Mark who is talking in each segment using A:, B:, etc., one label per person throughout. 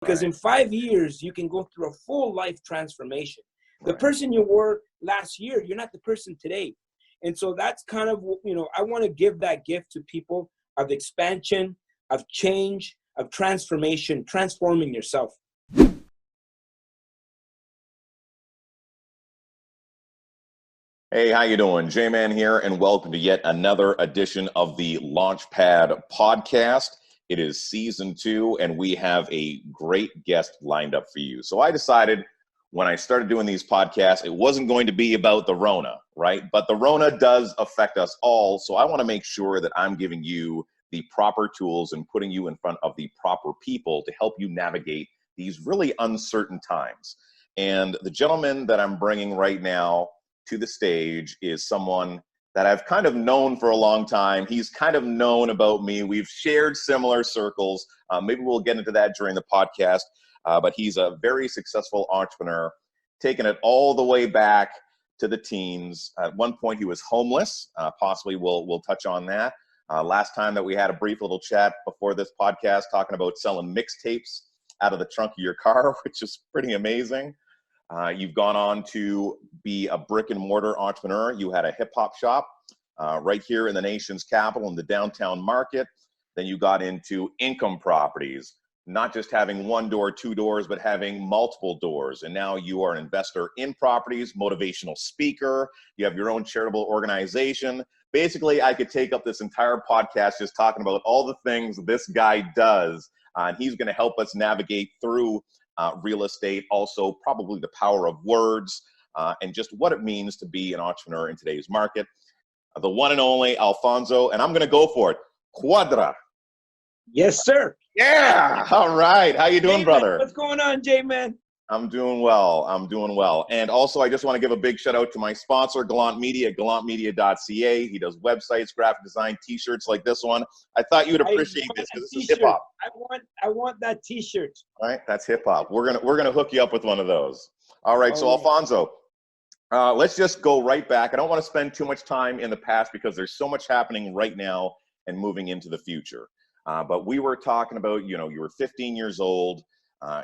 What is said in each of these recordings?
A: Because in 5 years, you can go through a full life transformation. The person you were last year, you're not the person today. And so that's kind of, I want to give that gift to people of expansion, of change, of transformation, transforming yourself.
B: Hey, how you doing? J-Man here, and welcome to yet another edition of the Launchpad podcast. It is season 2, and we have a great guest lined up for you. So I decided when I started doing these podcasts, it wasn't going to be about the Rona, right? But the Rona does affect us all, so I want to make sure that I'm giving you the proper tools and putting you in front of the proper people to help you navigate these really uncertain times. And the gentleman that I'm bringing right now to the stage is someone that I've kind of known for a long time. He's kind of known about me. We've shared similar circles. Maybe we'll get into that during the podcast. But he's a very successful entrepreneur, taking it all the way back to the teens. At one point, he was homeless. Possibly we'll touch on that. Last time that we had a brief little chat before this podcast, talking about selling mixtapes out of the trunk of your car, which is pretty amazing. You've gone on to be a brick and mortar entrepreneur. You had a hip hop shop right here in the nation's capital in the downtown market. Then you got into income properties, not just having one door, two doors, but having multiple doors. And now you are an investor in properties, motivational speaker. You have your own charitable organization. Basically, I could take up this entire podcast just talking about all the things this guy does. And he's going to help us navigate through real estate, also probably the power of words, and just what it means to be an entrepreneur in today's market. The one and only Alfonso, and I'm going to go for it, Cuadra.
A: Yes, sir.
B: Yeah. All right. How you doing, brother?
A: What's going on, J-Man?
B: I'm doing well. I'm doing well. And also, I just want to give a big shout out to my sponsor, Gallant Media, at gallantmedia.ca. He does websites, graphic design, T-shirts like this one. I thought you would appreciate this because this is hip hop.
A: I want that T-shirt.
B: All right, that's hip hop. We're gonna hook you up with one of those. All right. So Alfonso, let's just go right back. I don't want to spend too much time in the past because there's so much happening right now and moving into the future. But we were talking about, you were 15 years old.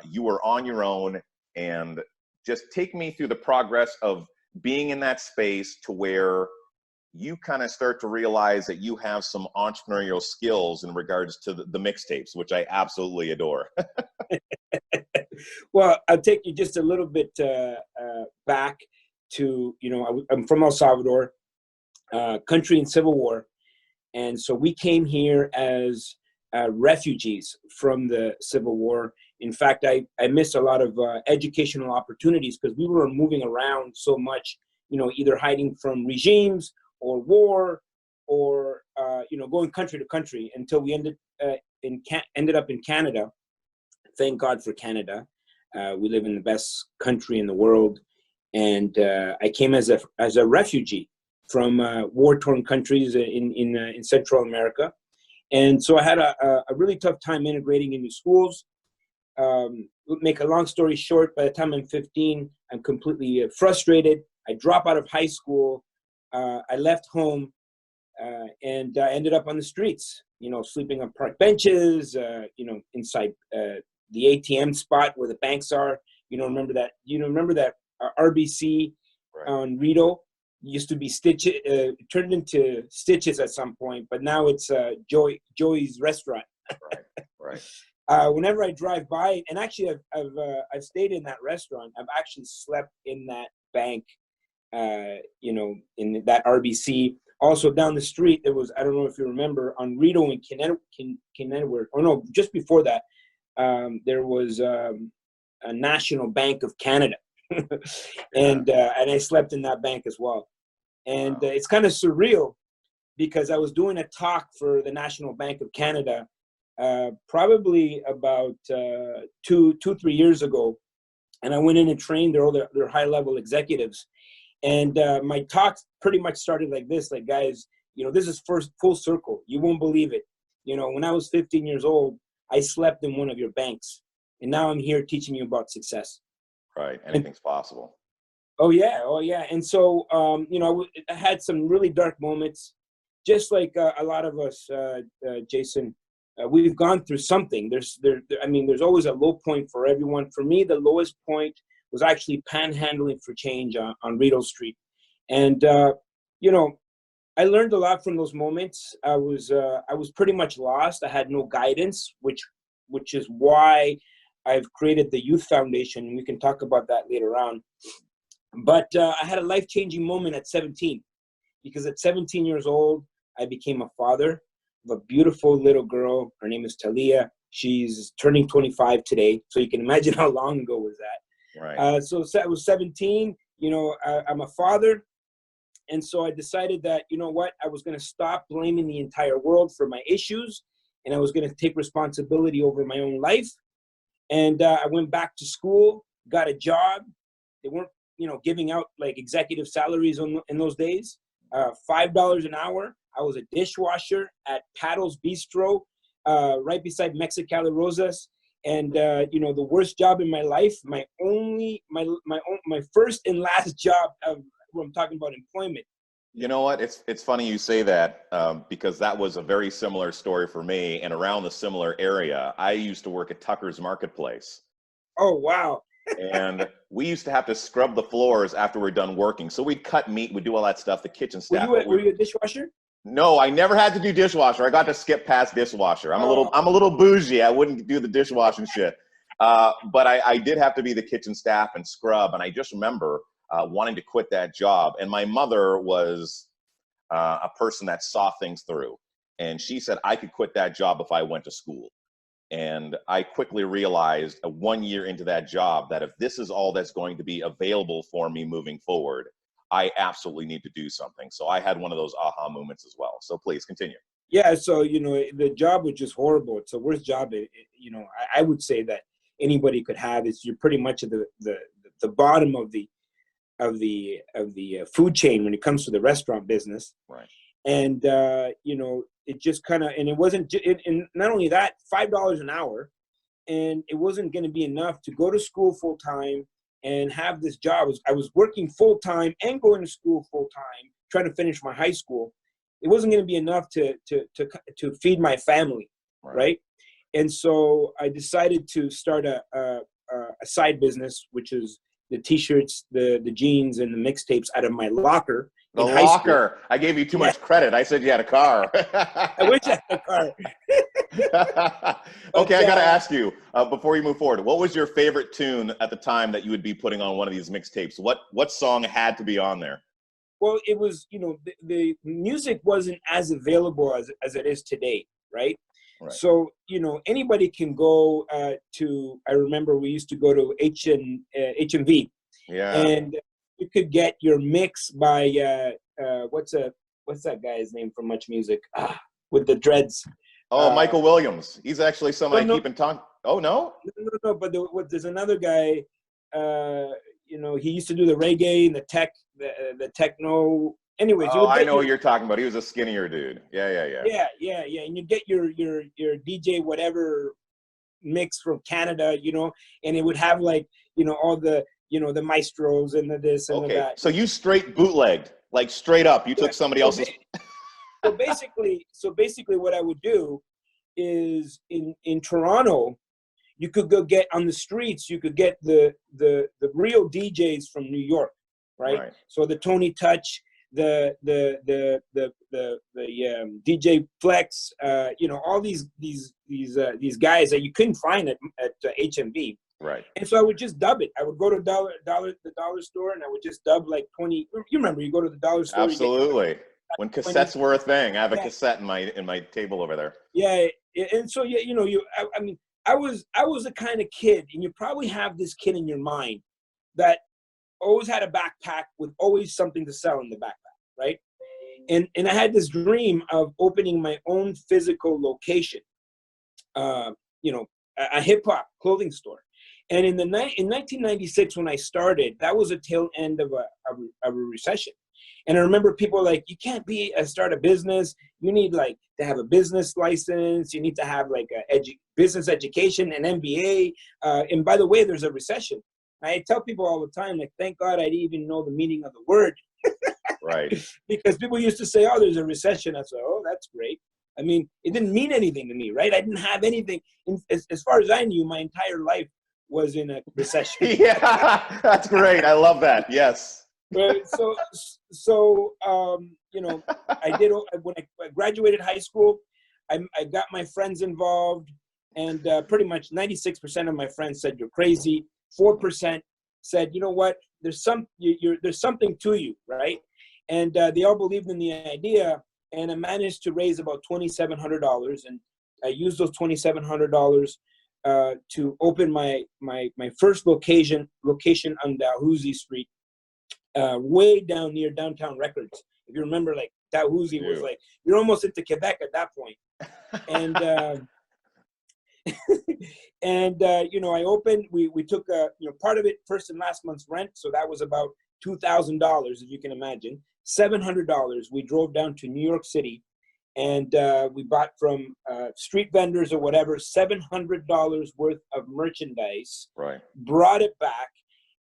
B: You were on your own. And just take me through the progress of being in that space to where you kind of start to realize that you have some entrepreneurial skills in regards to the mixtapes, which I absolutely adore.
A: Well, I'll take you just a little bit back to, I'm from El Salvador, country in civil war. And so we came here as refugees from the Civil War. In fact, I missed a lot of educational opportunities because we were moving around so much, either hiding from regimes or war or, going country to country until we ended up in Canada. Thank God for Canada. We live in the best country in the world. And I came as a refugee from war-torn countries in Central America. And so I had a really tough time integrating into schools. Make a long story short, by the time I'm 15, I'm completely frustrated. I drop out of high school. I left home and I ended up on the streets, sleeping on park benches, inside the ATM spot where the banks are. Remember that RBC on Rito? Used to be Stitches, turned into Stitches at some point, but now it's Joey's restaurant.
B: Right.
A: Whenever I drive by, and actually I've stayed in that restaurant. I've actually slept in that bank, in that RBC. Also down the street, there was, I don't know if you remember, on Rito and Connecticut. Oh no, just before that, there was a National Bank of Canada. and I slept in that bank as well. And it's kind of surreal because I was doing a talk for the National Bank of Canada probably about 3 years ago. And I went in and trained their high-level executives. And my talk pretty much started like this, like, guys, this is first full circle. You won't believe it. When I was 15 years old, I slept in one of your banks. And now I'm here teaching you about success.
B: Right. Anything's possible.
A: Oh, yeah. And so, I had some really dark moments, just like a lot of us, Jason. we've gone through something. There's always a low point for everyone. For me, the lowest point was actually panhandling for change on Rideau Street. And, I learned a lot from those moments. I was pretty much lost. I had no guidance, which is why I've created the Youth Foundation. We can talk about that later on. But I had a life-changing moment at 17, because at 17 years old, I became a father of a beautiful little girl. Her name is Talia. She's turning 25 today. So you can imagine how long ago was that.
B: Right.
A: So I was 17. I'm a father. And so I decided that, you know what, I was going to stop blaming the entire world for my issues, and I was going to take responsibility over my own life. And I went back to school, got a job. They weren't, giving out like executive salaries in those days. $5 an hour. I was a dishwasher at Paddle's Bistro, right beside Mexicali Rosas. And, the worst job in my life, my first and last job of, I'm talking about employment.
B: You know what? It's funny you say that, because that was a very similar story for me, and around the similar area. I used to work at Tucker's Marketplace.
A: Oh, wow.
B: And we used to have to scrub the floors after we're done working. So we'd cut meat, we'd do all that stuff, the kitchen staff.
A: Were you a dishwasher?
B: No, I never had to do dishwasher. I got to skip past dishwasher. I'm a little bougie. I wouldn't do the dishwashing shit. But I did have to be the kitchen staff and scrub. And I just remember wanting to quit that job. And my mother was a person that saw things through. And she said I could quit that job if I went to school. And I quickly realized 1 year into that job that if this is all that's going to be available for me moving forward, I absolutely need to do something. So I had one of those aha moments as well. So please continue.
A: Yeah. So, the job was just horrible. It's the worst job, I would say that anybody could have. You're pretty much at the bottom of the food chain when it comes to the restaurant business.
B: Right.
A: And, it just kind of, and it wasn't, and not only that, $5 an hour, and it wasn't going to be enough to go to school full time and have this job. I was working full time and going to school full time, trying to finish my high school. It wasn't going to be enough to feed my family. Right. And so I decided to start a side business, which is the t-shirts, the jeans, and the mixtapes out of my locker.
B: The locker. I gave you too much credit. I said you had a car.
A: I wish I had a car.
B: Okay, I got to ask you, before you move forward, what was your favorite tune at the time that you would be putting on one of these mixtapes? What song had to be on there?
A: Well, it was, the music wasn't as available as it is today, right?
B: Right.
A: So, anybody can go to, I remember we used to go to HMV.
B: Yeah.
A: And you could get your mix by, what's that guy's name from Much Music? With the dreads.
B: Oh, Michael Williams. He's actually someone I keep in talk. Oh, no?
A: No, but there's another guy, he used to do the reggae and the techno. Anyways,
B: oh, I know what you're talking about. He was a skinnier dude. Yeah.
A: Yeah. And you get your DJ whatever mix from Canada, and it would have like, all the, the maestros and the this and the that.
B: So you straight bootlegged, like straight up. You took somebody else's.
A: So basically what I would do is in Toronto, you could go get on the streets, you could get the real DJs from New York, right? So the Tony Touch, the DJ Flex, all these guys that you couldn't find at HMV.
B: Right.
A: And so I would just dub it. I would go to the dollar store, and I would just dub like 20. You remember, you go to the dollar store.
B: Absolutely. When cassettes were a thing. I have a cassette in my table over there.
A: Yeah. And so, I was the kind of kid, and you probably have this kid in your mind that always had a backpack with always something to sell in the backpack, right? And I had this dream of opening my own physical location, a hip hop clothing store. And in 1996, when I started, that was a tail end of a recession. And I remember people were like, you can't start a business. You need like to have a business license. You need to have like a business education, an MBA. And by the way, there's a recession. I tell people all the time, like, thank God I didn't even know the meaning of the word.
B: Right.
A: Because people used to say, oh, there's a recession. I said, oh, that's great. I mean, it didn't mean anything to me, right? I didn't have anything. As far as I knew, my entire life was in a recession.
B: Yeah, that's great. I love that. Yes.
A: Right. So you know, when I graduated high school, I got my friends involved, and pretty much 96% of my friends said you're crazy. 4% said, you know what, there's something to you, right? And they all believed in the idea, and I managed to raise about $2,700, and I used those $2,700 to open my first location on Dalhousie Street, way down near Downtown Records. If you remember, like Dalhousie was like, you're almost into Quebec at that point. And you know, I opened. We took part of it first and last month's rent, so that was about $2,000, if you can imagine. $700. We drove down to New York City, and we bought from street vendors or whatever $700 worth of merchandise.
B: Right.
A: Brought it back,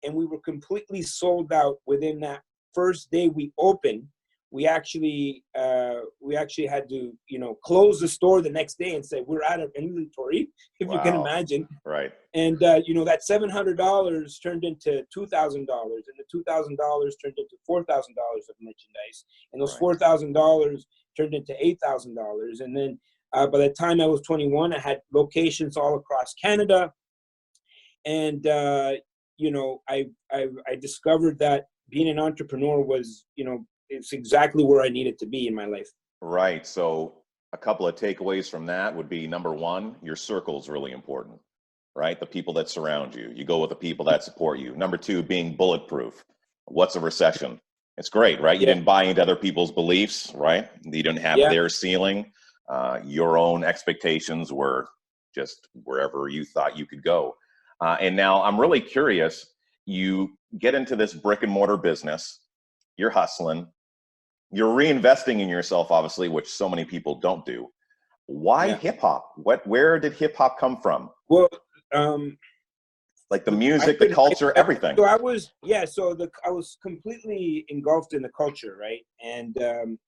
A: and we were completely sold out within that first day we opened. We actually had to, you know, close the store the next day and say we're out of inventory, if you can imagine.
B: Right.
A: And you know, that $700 turned into $2,000, and the $2,000 turned into $4,000 of merchandise, and those $4,000 turned into $8,000. And then by the time I was 21, I had locations all across Canada, and you know, I discovered that being an entrepreneur was, you know, it's exactly where I needed to be in my life.
B: Right. So a couple of takeaways from that would be, number one, your circle is really important, right? The people that surround you. You go with the people that support you. Number two, being bulletproof. What's a recession? It's great, right? You didn't buy into other people's beliefs, right? You didn't have their ceiling. Your own expectations were just wherever you thought you could go. And now I'm really curious, you get into this brick and mortar business, you're hustling, you're reinvesting in yourself, obviously, which so many people don't do. Why hip hop? Where did hip hop come from?
A: Well,
B: like the music, the culture, everything.
A: So I was completely engulfed in the culture, right? And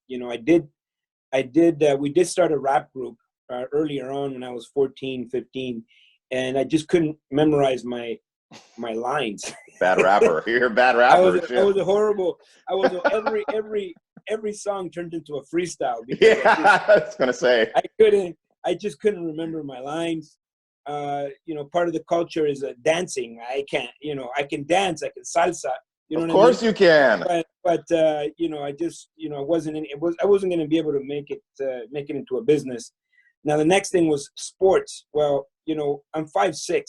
A: you know, we did start a rap group earlier on when I was 14, 15, and I just couldn't memorize my lines.
B: Bad rapper. You're a bad rapper.
A: Every song turned into a freestyle.
B: I was gonna say
A: I just couldn't remember my lines. You know, part of the culture is dancing. I can dance. I can salsa. You know,
B: of course you can.
A: But you know, I wasn't going to be able to make it into a business. Now the next thing was sports. Well, you know, I'm 5'6",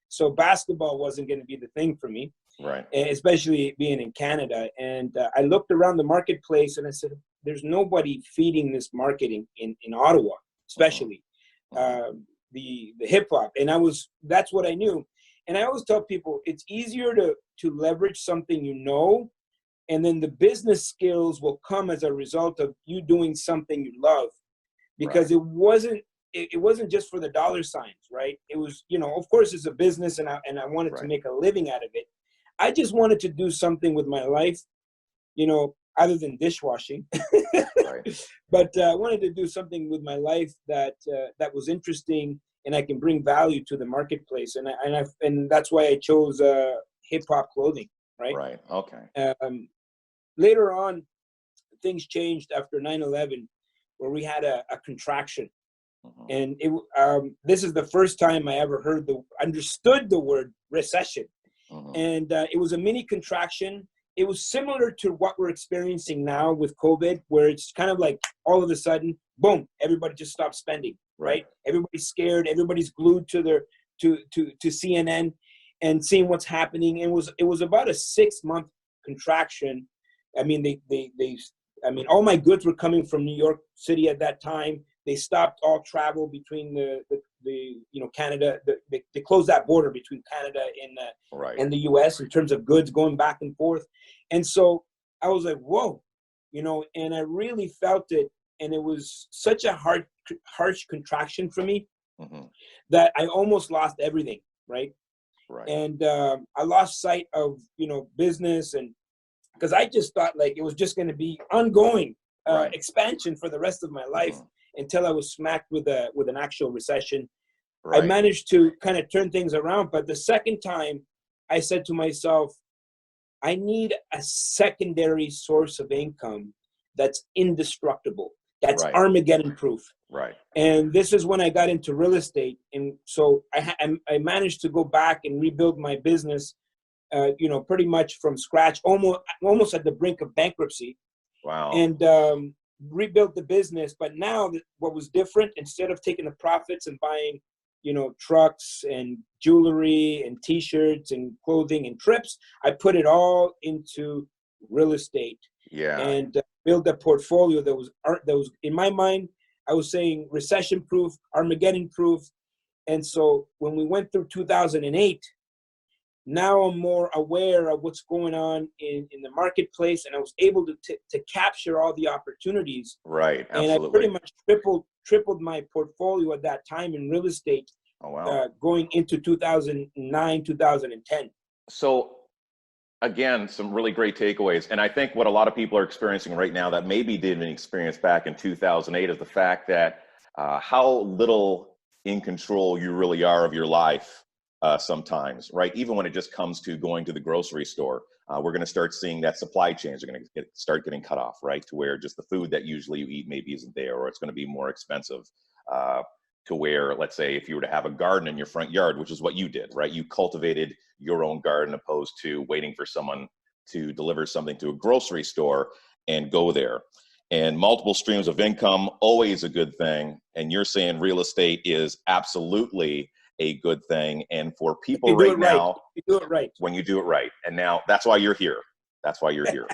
A: so basketball wasn't going to be the thing for me.
B: Right.
A: Especially being in Canada. And I looked around the marketplace and I said, there's nobody feeding this marketing in Ottawa, especially the hip hop. And that's what I knew. And I always tell people it's easier to leverage something you know, and then the business skills will come as a result of you doing something you love. Because it wasn't just for the dollar signs, right? It was, you know, of course it's a business, and I wanted to make a living out of it. I just wanted to do something with my life, you know, other than dishwashing. But I wanted to do something with my life that was interesting, and I can bring value to the marketplace. And that's why I chose hip hop clothing, right?
B: Right. Okay.
A: Later on, things changed after 9/11, where we had a contraction, and this is the first time I ever understood the word recession. And it was a mini contraction. It was similar to what we're experiencing now with COVID, where it's kind of like all of a sudden, boom, everybody just stopped spending, right? Everybody's scared. Everybody's glued to CNN and seeing what's happening. It was about a 6-month contraction. I mean, all my goods were coming from New York City at that time. They stopped all travel between the Canada. They closed that border between Canada and the U.S. in terms of goods going back and forth. And so I was like, whoa, you know, and I really felt it. And it was such a harsh contraction for me that I almost lost everything, right? And I lost sight of, you know, business, and because I just thought like it was just going to be ongoing expansion for the rest of my life. until I was smacked with an actual recession. I
B: Right.
A: managed to kind of turn things around. But the second time, I said to myself, I need a secondary source of income that's indestructible, that's
B: Right.
A: Armageddon proof.
B: Right.
A: And this is when I got into real estate. And so I managed to go back and rebuild my business, pretty much from scratch, almost at the brink of bankruptcy,
B: Wow.
A: and rebuilt the business. But now what was different, instead of taking the profits and buying, trucks and jewelry and T-shirts and clothing and trips, I put it all into real estate.
B: Yeah.
A: And build a portfolio that was in my mind, I was saying recession proof, Armageddon proof. And so when we went through 2008, now I'm more aware of what's going on in the marketplace, and I was able to capture all the opportunities.
B: Right.
A: And
B: Absolutely.
A: I pretty much tripled my portfolio at that time in real estate.
B: Oh, wow.
A: Going into 2009, 2010.
B: So again, some really great takeaways. And I think what a lot of people are experiencing right now that maybe didn't experience back in 2008 is the fact that how little in control you really are of your life sometimes, right? Even when it just comes to going to the grocery store, we're going to start seeing that supply chains are going to start getting cut off, right? To where just the food that usually you eat maybe isn't there, or it's going to be more expensive. To where, let's say, if you were to have a garden in your front yard, which is what you did, right? You cultivated your own garden opposed to waiting for someone to deliver something to a grocery store and go there. And multiple streams of income, always a good thing. And you're saying real estate is absolutely a good thing. And for people right now,
A: you do it right.
B: When you do it right. And now that's why you're here. That's why you're here.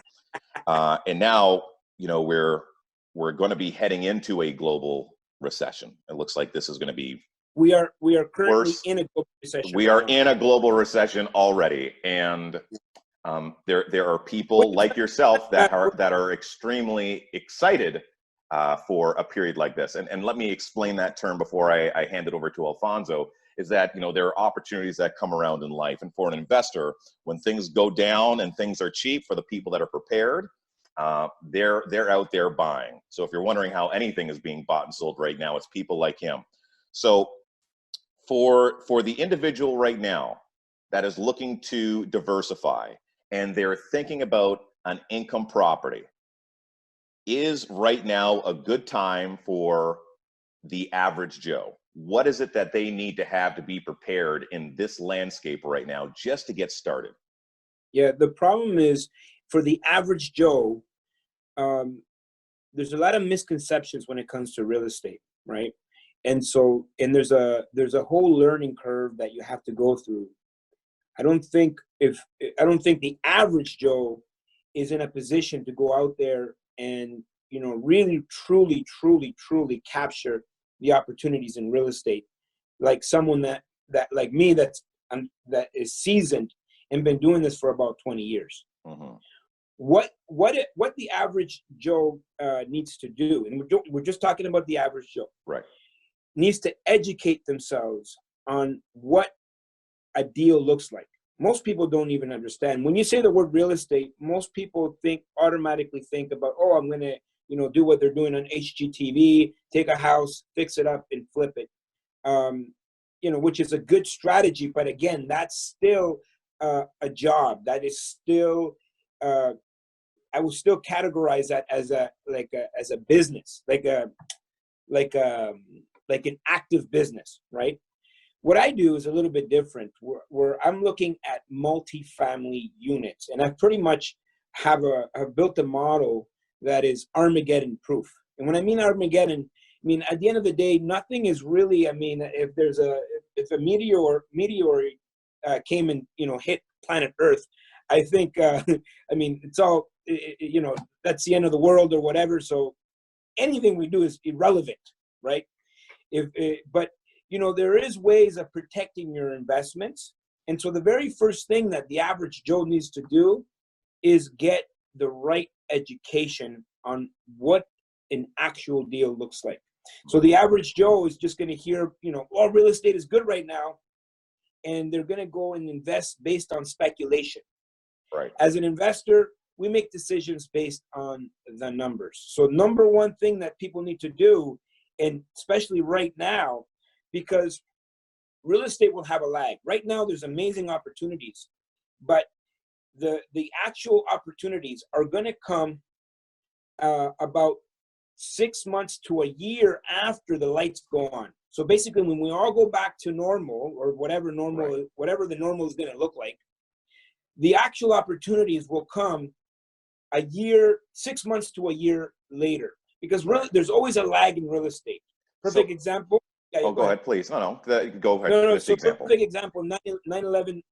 B: And now, we're going to be heading into a global recession. It looks like this is going to be
A: we are currently
B: worse.
A: In a global recession.
B: We are in a global recession already, and there are people like yourself that are extremely excited for a period like this. And let me explain that term before I hand it over to Alfonso. Is that there are opportunities that come around in life, and for an investor, when things go down and things are cheap, for the people that are prepared, they're out there buying. So if you're wondering how anything is being bought and sold right now, it's people like him. So for the individual right now that is looking to diversify and they're thinking about an income property, is right now a good time for the average Joe? What is it that they need to have to be prepared in this landscape right now just to get started?
A: Yeah, the problem is, for the average Joe, there's a lot of misconceptions when it comes to real estate, right? And there's a whole learning curve that you have to go through. I don't think the average Joe is in a position to go out there and really truly capture the opportunities in real estate, like someone that like me that is seasoned and been doing this for about 20 years.
B: Mm-hmm.
A: What the average Joe needs to do, and we're just talking about the average Joe,
B: right? Needs
A: to educate themselves on what a deal looks like. Most people don't even understand. When you say the word real estate, most people automatically think about, oh, I'm going to do what they're doing on HGTV, take a house, fix it up, and flip it. Which is a good strategy, but again, that's still a job. That is still I would still categorize that as a business, like an active business, right? What I do is a little bit different, where I'm looking at multifamily units, and I pretty much have built a model that is Armageddon proof. And when I mean Armageddon, I mean, at the end of the day, nothing is really, if a meteor came and, hit planet Earth, I think, it's all, that's the end of the world or whatever. So anything we do is irrelevant, right? But there is ways of protecting your investments. And so the very first thing that the average Joe needs to do is get the right education on what an actual deal looks like. So the average Joe is just going to hear, all real estate is good right now, and they're going to go and invest based on speculation.
B: Right.
A: As an investor, we make decisions based on the numbers. So number one thing that people need to do and especially right now, because real estate will have a lag. Right now, there's amazing opportunities, but the actual opportunities are going to come about 6 months to a year after the lights go on. So basically, when we all go back to normal, or whatever normal,
B: Right.
A: whatever the normal is going to look like, the actual opportunities will come a year, 6 months to a year later, because
B: Right.
A: there's always a lag in real estate. Perfect
B: So,
A: example. Yeah,
B: oh, go ahead, please. Go ahead.
A: No.
B: Finish the
A: So
B: example.
A: perfect example, 9/11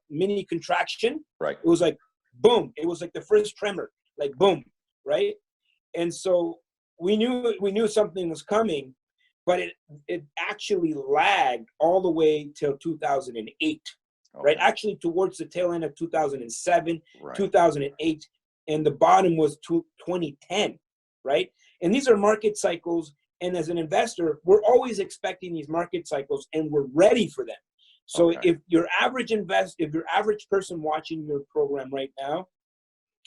A: mini contraction.
B: Right.
A: It was like, boom. It was like the first tremor, like boom, right? And so we knew something was coming, but it actually lagged all the way till 2008, right?
B: Okay.
A: Actually, towards the tail end of 2007,
B: Right.
A: 2008, and the bottom was 2010, right? And these are market cycles. And as an investor, we're always expecting these market cycles, and we're ready for them. So
B: Okay.
A: if your average person watching your program right now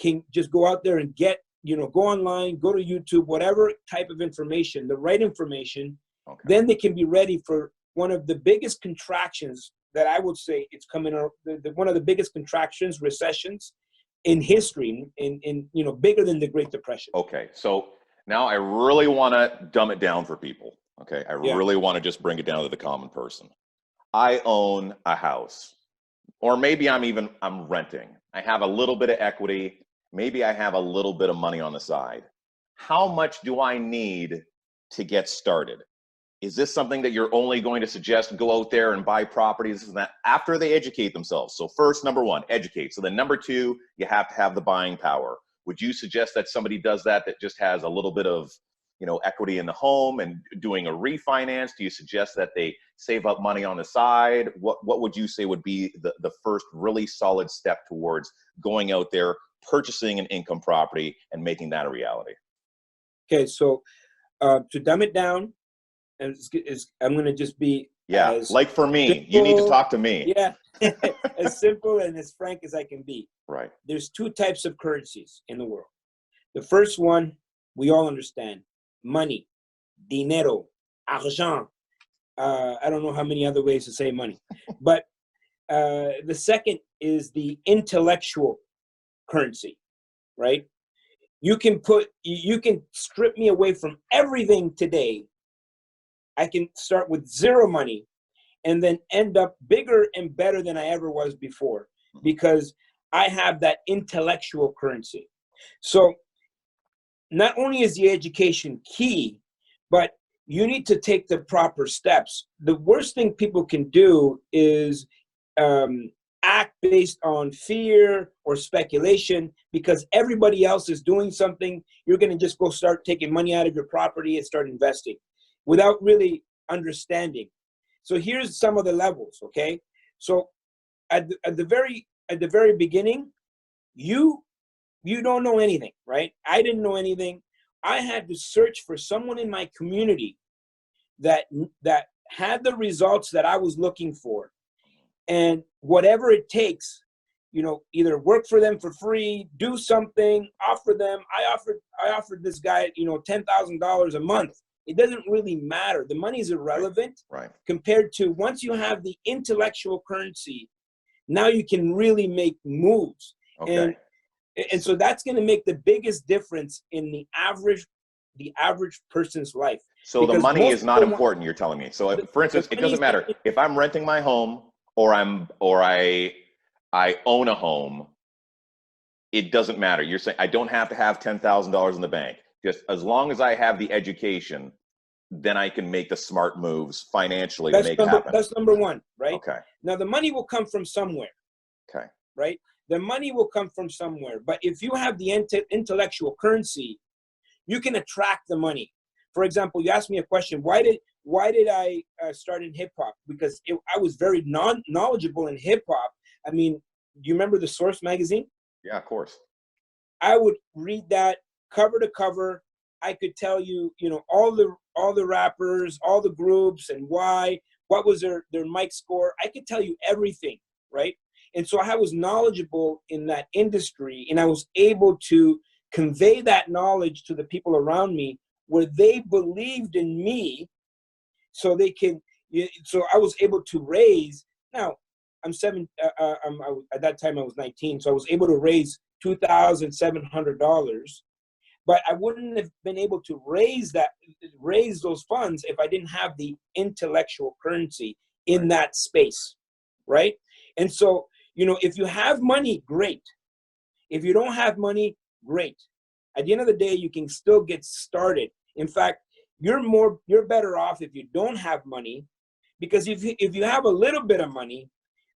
A: can just go out there and get, go online, go to YouTube, whatever type of information, the right information,
B: Okay.
A: then they can be ready for one of the biggest contractions that I would say it's coming out, one of the biggest contractions, recessions in history, in bigger than the Great Depression.
B: Okay. So now I really want to dumb it down for people. Okay. I
A: Yeah.
B: really want to just bring it down to the common person. I own a house, or maybe I'm renting. I have a little bit of equity. Maybe I have a little bit of money on the side. How much do I need to get started? Is this something that you're only going to suggest go out there and buy properties and that after they educate themselves? So first, number one, educate. So then number two, you have to have the buying power. Would you suggest that somebody does that just has a little bit of equity in the home and doing a refinance? Do you suggest that they save up money on the side? What would you say would be the first really solid step towards going out there, purchasing an income property and making that a reality?
A: Okay, so to dumb it down, and I'm going to just be
B: like for me,
A: simple,
B: you need to talk to me.
A: Yeah, as simple and as frank as I can be.
B: Right.
A: There's two types of currencies in the world. The first one, we all understand: money, dinero, argent. I don't know how many other ways to say money, but the second is the intellectual currency, right? You can strip me away from everything today. I can start with zero money and then end up bigger and better than I ever was before, because I have that intellectual currency. So not only is the education key, but you need to take the proper steps. The worst thing people can do is act based on fear or speculation, because everybody else is doing something. You're going to just go start taking money out of your property and start investing without really understanding. So here's some of the levels, okay? So at the very beginning, you don't know anything, right? I didn't know anything. I had to search for someone in my community that had the results that I was looking for. And whatever it takes, either work for them for free, do something, offer them. I offered this guy, $10,000 a month. It doesn't really matter. The money is irrelevant,
B: right,
A: compared to once you have the intellectual currency, now you can really make moves.
B: Okay.
A: And so that's going to make the biggest difference in the average person's life.
B: So the money is not important, you're telling me. So for instance, it doesn't matter if I'm renting my home or I own a home. It doesn't matter. You're saying I don't have to have $10,000 in the bank. Just as long as I have the education, then I can make the smart moves financially to make it happen.
A: That's number one, right?
B: Okay.
A: Now the money will come from somewhere.
B: Okay.
A: Right? The money will come from somewhere. But if you have the intellectual currency, you can attract the money. For example, you asked me a question: why did I start in hip hop? Because I was very knowledgeable in hip hop. I mean, do you remember the Source magazine?
B: Yeah, of course.
A: I would read that cover to cover. I could tell you, all the rappers, all the groups, and why. What was their mic score? I could tell you everything, right? And so I was knowledgeable in that industry, and I was able to convey that knowledge to the people around me where they believed in me, so they can. So I was able to raise. Now I'm at that time I was 19, so I was able to raise $2,700. But I wouldn't have been able to raise those funds if I didn't have the intellectual currency in that space, right? And so, if you have money, great. If you don't have money, great. At the end of the day, you can still get started. In fact, you're better off if you don't have money, because if you have a little bit of money,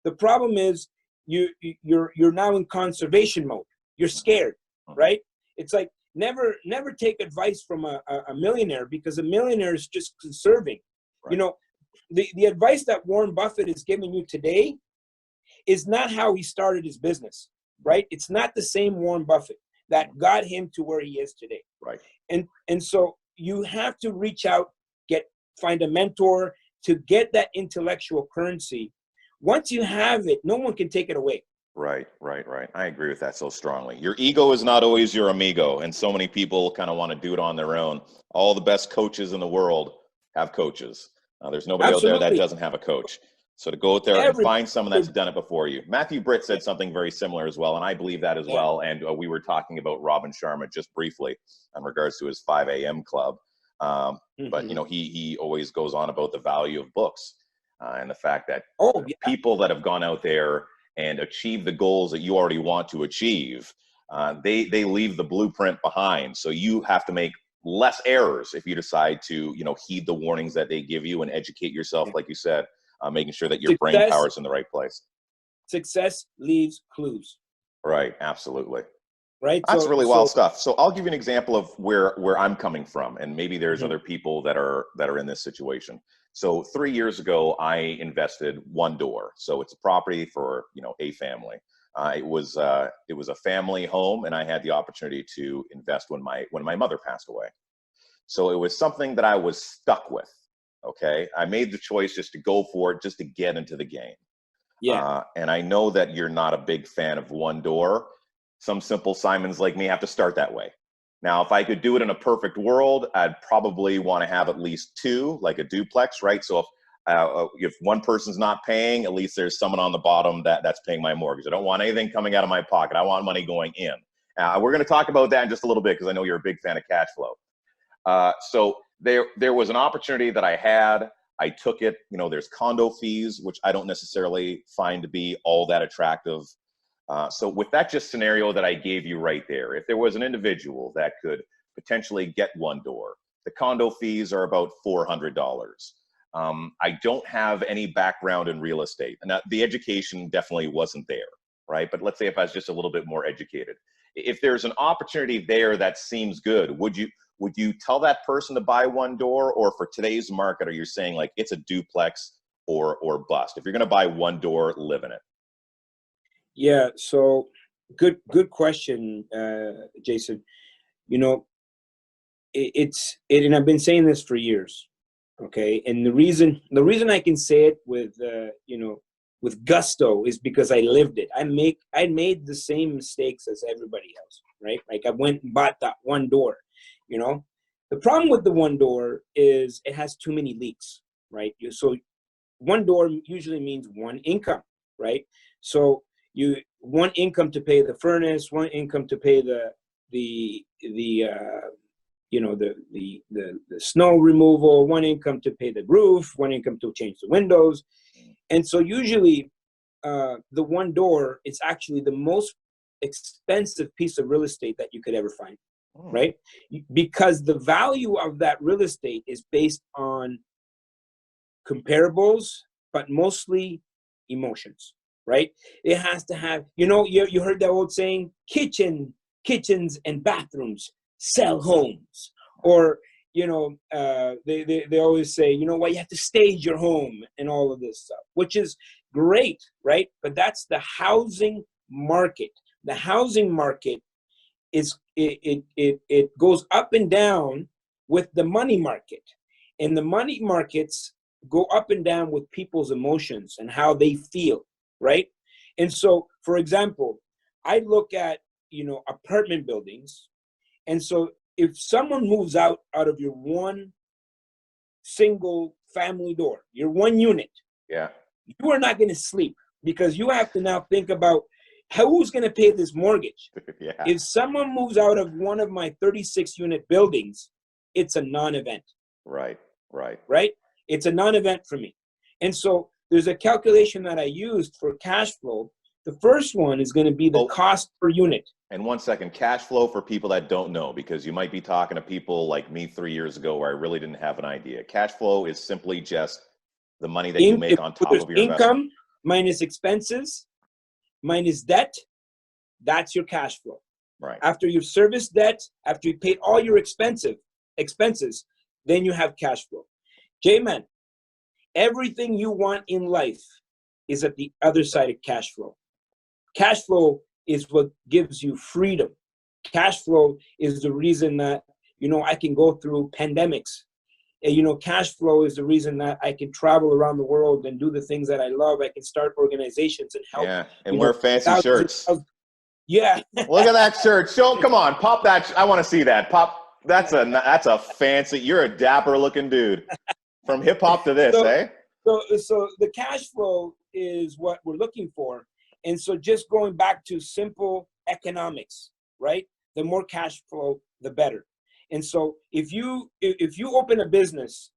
A: the problem is you're now in conservation mode. You're scared, right? It's like, never take advice from a millionaire, because a millionaire is just conserving. Right. The advice that Warren Buffett is giving you today is not how he started his business, right? It's not the same Warren Buffett that got him to where he is today.
B: Right.
A: And so you have to reach out, find a mentor to get that intellectual currency. Once you have it, no one can take it away.
B: Right. I agree with that so strongly. Your ego is not always your amigo, and so many people kind of want to do it on their own. All the best coaches in the world have coaches. There's nobody out there that doesn't have a coach. So to go out there and find someone that's done it before you. Matthew Britt said something very similar as well, and I believe that as well. And we were talking about Robin Sharma just briefly in regards to his 5 a.m. club. But, he always goes on about the value of books and the fact that people that have gone out there and achieve the goals that you already want to achieve, they leave the blueprint behind. So you have to make less errors if you decide to, heed the warnings that they give you and educate yourself, like you said, making sure that your brain power is in the right place.
A: Success leaves clues.
B: Right, absolutely.
A: Right.
B: That's really wild stuff. So I'll give you an example of where I'm coming from, and maybe there's other people that are in this situation. So 3 years ago, I invested One Door. So it's a property for, a family. It was a family home, and I had the opportunity to invest when my mother passed away. So it was something that I was stuck with. Okay. I made the choice just to go for it, just to get into the game. Yeah. And I know that you're not a big fan of One Door. Some simple Simons like me have to start that way. Now, if I could do it in a perfect world, I'd probably want to have at least two, like a duplex, right? So if one person's not paying, at least there's someone on the bottom that's paying my mortgage. I don't want anything coming out of my pocket. I want money going in. We're going to talk about that in just a little bit, because I know you're a big fan of cash flow. So there was an opportunity that I had. I took it. There's condo fees, which I don't necessarily find to be all that attractive. So with that just scenario that I gave you right there, if there was an individual that could potentially get One Door, the condo fees are about $400. I don't have any background in real estate, and the education definitely wasn't there, right? But let's say if I was just a little bit more educated, if there's an opportunity there that seems good, would you tell that person to buy One Door? Or for today's market, are you saying like it's a duplex or bust? If you're going to buy One Door, live in it.
A: Yeah. So good question, Jason. And I've been saying this for years. Okay. And the reason I can say it with gusto is because I lived it. I made the same mistakes as everybody else, right? Like I went and bought that One Door, The problem with the One Door is it has too many leaks, right? So One Door usually means one income, right? So one income to pay the furnace, one income to pay the snow removal, one income to pay the roof, one income to change the windows. And so usually the One Door is actually the most expensive piece of real estate that you could ever find, right? Because the value of that real estate is based on comparables, but mostly emotions, right? It has to have, you heard that old saying, kitchens and bathrooms sell homes. Or, they always say, you have to stage your home and all of this stuff, which is great, right? But that's the housing market. The housing market is, it goes up and down with the money market. And the money markets go up and down with people's emotions and how they feel, right? And so, for example, I look at, apartment buildings. And so if someone moves out of your one single family door, your one unit,
B: Yeah.
A: you are not going to sleep, because you have to now think about who's going to pay this mortgage.
B: Yeah.
A: If someone moves out of one of my 36 unit buildings, it's a non-event.
B: Right.
A: It's a non-event for me. And so there's a calculation that I used for cash flow. The first one is going to be the cost per unit.
B: And 1 second, cash flow for people that don't know, because you might be talking to people like me 3 years ago where I really didn't have an idea. Cash flow is simply just the money that you make on top of your
A: income
B: investment.
A: minus expenses minus debt. That's your cash flow.
B: Right.
A: After you've serviced debt, after you paid all your expenses, then you have cash flow. J-Man, everything you want in life is at the other side of cash flow. Cash flow is what gives you freedom. Cash flow is the reason that, I can go through pandemics. Cash flow is the reason that I can travel around the world and do the things that I love. I can start organizations and help.
B: Yeah, and wear fancy shirts.
A: Yeah.
B: Look at that shirt. Come on, pop that. I want to see that. Pop. That's a fancy. You're a dapper looking dude. From hip hop to this, eh?
A: So the cash flow is what we're looking for. And so just going back to simple economics, right? The more cash flow, the better. And so if you open a business,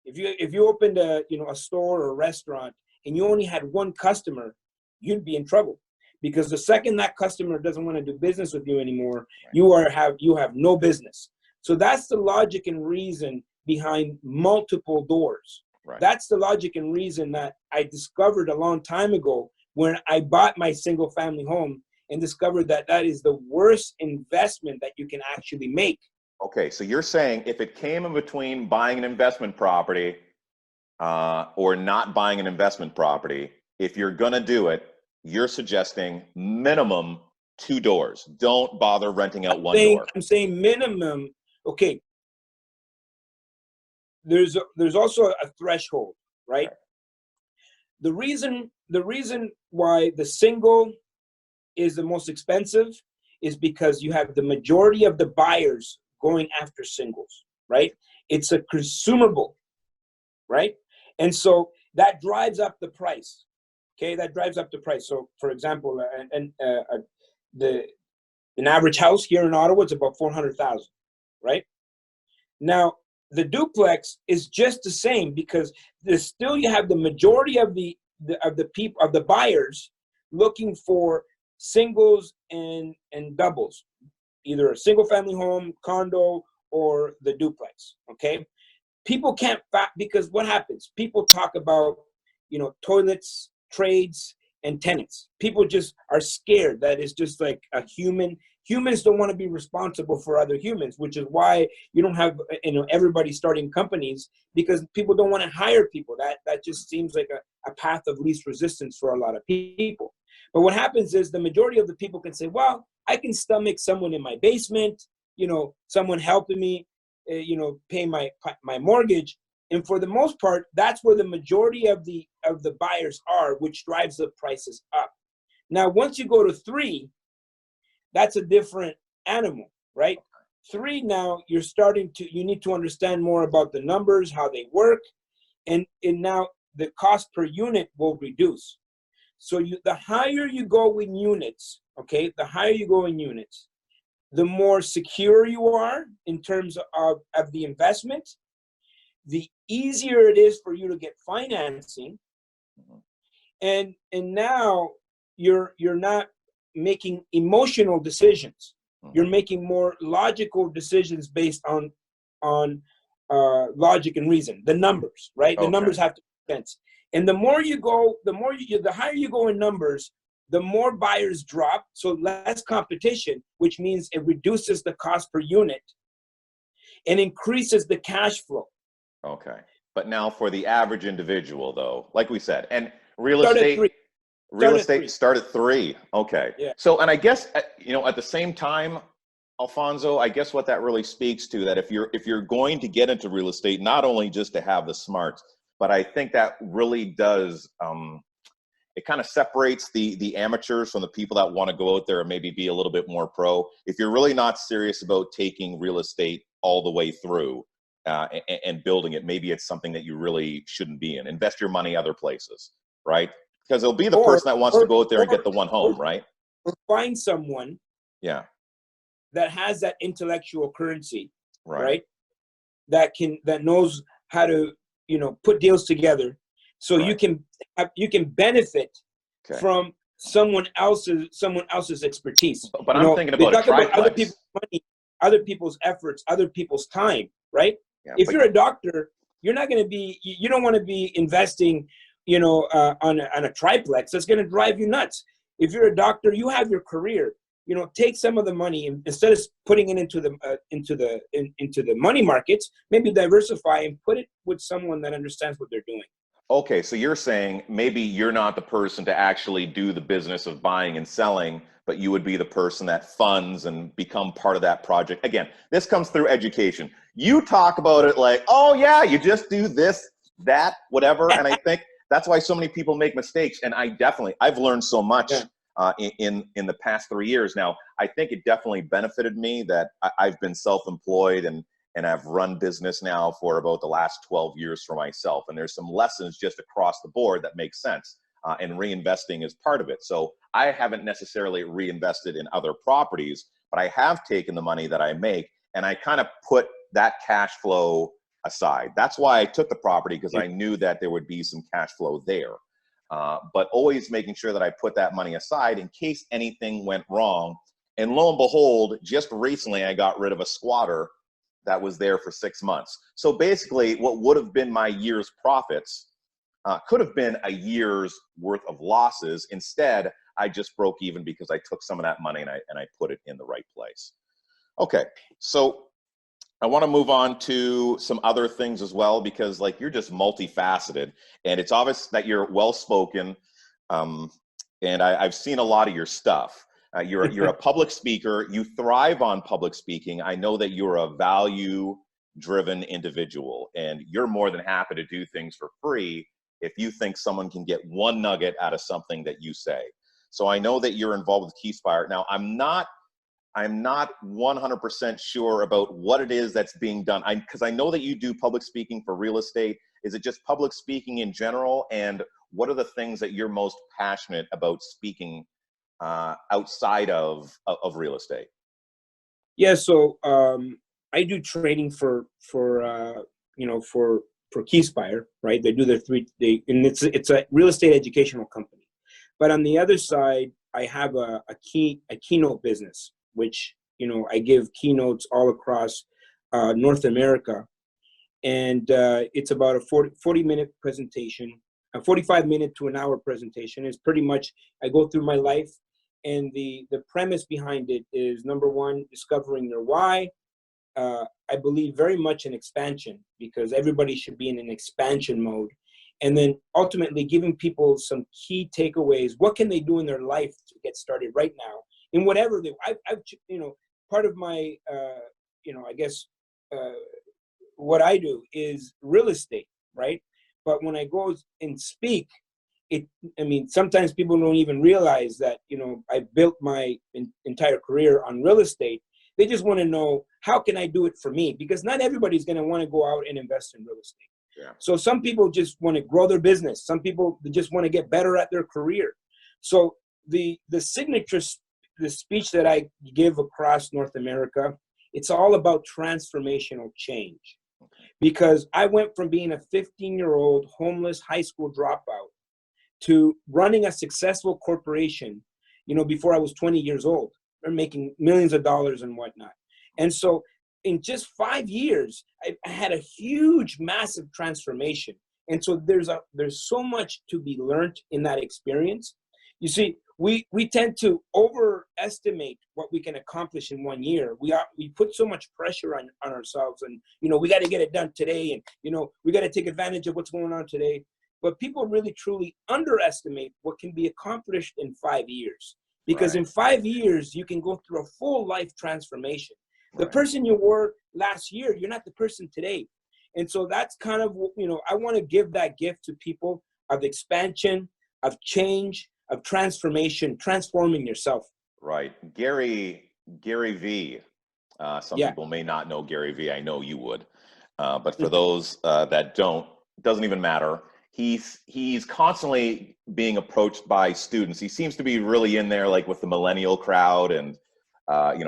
A: if you opened a store or a restaurant and you only had one customer, you'd be in trouble, because the second that customer doesn't want to do business with you anymore, you have no business. So that's the logic and reason behind multiple doors.
B: Right.
A: That's the logic and reason that I discovered a long time ago when I bought my single family home, and discovered that that is the worst investment that you can actually make.
B: Okay, so you're saying if it came in between buying an investment property or not buying an investment property, if you're going to do it, you're suggesting minimum 2 doors. Don't bother renting out one door.
A: I'm saying minimum. Okay. There's also a threshold, right? The reason why the single is the most expensive is because you have the majority of the buyers going after singles, right? It's a consumable, right? And so that drives up the price. Okay, that drives up the price. So, for example, an average house here in Ottawa is about $400,000, right? Now, the duplex is just the same, because there's still, you have the majority of the people, of the buyers, looking for singles and doubles, either a single family home, condo, or the duplex. Okay, people can't because what happens? People talk about toilets, trades, and tenants. People just are scared that it's just like a human. Humans don't want to be responsible for other humans, which is why you don't have everybody starting companies, because people don't want to hire people. That just seems like a path of least resistance for a lot of people. But what happens is the majority of the people can say, well, I can stomach someone in my basement, someone helping me, pay my mortgage. And for the most part, that's where the majority of the buyers are, which drives the prices up. Now, once you go to 3, that's a different animal, right? 3, now you need to understand more about the numbers, how they work, and now the cost per unit will reduce. So the higher you go in units, okay, the more secure you are in terms of the investment, the easier it is for you to get financing. And now you're not making emotional decisions. You're making more logical decisions based on logic and reason, the numbers, right? The numbers have to make sense. And the higher you go in numbers, the more buyers drop, so less competition, which means it reduces the cost per unit and increases the cash flow. Okay.
B: But now for the average individual, though, like we said, and real estate start at 3. Okay.
A: Yeah.
B: So, and I guess, at the same time, Alfonso, I guess what that really speaks to, that if you're going to get into real estate, not only just to have the smarts, but I think that really does it kind of separates the amateurs from the people that want to go out there and maybe be a little bit more pro. If you're really not serious about taking real estate all the way through and building it, maybe it's something that you really shouldn't be in. Invest your money other places, right? Because it'll be the person that wants to go out there and get the one home, right?
A: Or find someone that has that intellectual currency, right? That knows how to, put deals together, so you can benefit from someone else's expertise.
B: But I'm thinking about a triplex.
A: Other people's money, other people's efforts, other people's time, right?
B: Yeah,
A: if you're a doctor, you don't want to be investing, on a triplex. That's going to drive you nuts. If you're a doctor, you have your career. Take some of the money, and instead of putting it into the money markets, maybe diversify and put it with someone that understands what they're doing.
B: Okay, so you're saying maybe you're not the person to actually do the business of buying and selling, but you would be the person that funds and become part of that project. Again, this comes through education. You talk about it like, oh yeah, you just do this, that, whatever. And I think that's why so many people make mistakes. And I've learned so much in the past 3 years. Now, I think it definitely benefited me that I've been self-employed and I've run business now for about the last 12 years for myself. And there's some lessons just across the board that make sense. And reinvesting is part of it. So I haven't necessarily reinvested in other properties, but I have taken the money that I make and I kind of put that cash flow aside. That's why I took the property, because I knew that there would be some cash flow there. But always making sure that I put that money aside in case anything went wrong. And lo and behold, just recently I got rid of a squatter that was there for 6 months. So basically what would have been my year's profits could have been a year's worth of losses. Instead, I just broke even because I took some of that money and I put it in the right place. Okay, so I want to move on to some other things as well, because like you're just multifaceted and it's obvious that you're well-spoken. And I've seen a lot of your stuff. You're a public speaker. You thrive on public speaking. I know that you're a value-driven individual, and you're more than happy to do things for free if you think someone can get one nugget out of something that you say. So I know that you're involved with Keyspire. Now, I'm not 100% sure about what it is that's being done. Because I know that you do public speaking for real estate. Is it just public speaking in general? And what are the things that you're most passionate about speaking outside of real estate?
A: Yeah, so I do training for Keyspire, right? They do and it's a real estate educational company. But on the other side, I have a keynote business, which I give keynotes all across North America, and it's about a 40-minute presentation, a 45-minute to an hour presentation. Is pretty much I go through my life. And the premise behind it is, number one, discovering your why. I believe very much in expansion, because everybody should be in an expansion mode. And then ultimately giving people some key takeaways. What can they do in their life to get started right now in whatever I've part of my, I guess what I do is real estate, right? But when I go and speak, sometimes people don't even realize that, I built my entire career on real estate. They just want to know, how can I do it for me? Because not everybody's going to want to go out and invest in real estate. Yeah. So some people just want to grow their business. Some people just want to get better at their career. So the speech that I give across North America, it's all about transformational change. Because I went from being a 15-year-old homeless high school dropout to running a successful corporation, before I was 20 years old, or making millions of dollars and whatnot. And so in just 5 years, I had a huge, massive transformation. And so there's so much to be learned in that experience. You see, we tend to overestimate what we can accomplish in 1 year. We put so much pressure on ourselves, and, we got to get it done today. And, we got to take advantage of what's going on today. But people really, truly underestimate what can be accomplished in 5 years. Because in 5 years, you can go through a full life transformation. The person you were last year, you're not the person today. And so that's kind of, I want to give that gift to people of expansion, of change, of transformation, transforming yourself.
B: Right. Gary V. Some
A: Yeah.
B: people may not know Gary V. I know you would. But for those that don't, it doesn't even matter. He's constantly being approached by students. He seems to be really in there, like with the millennial crowd, and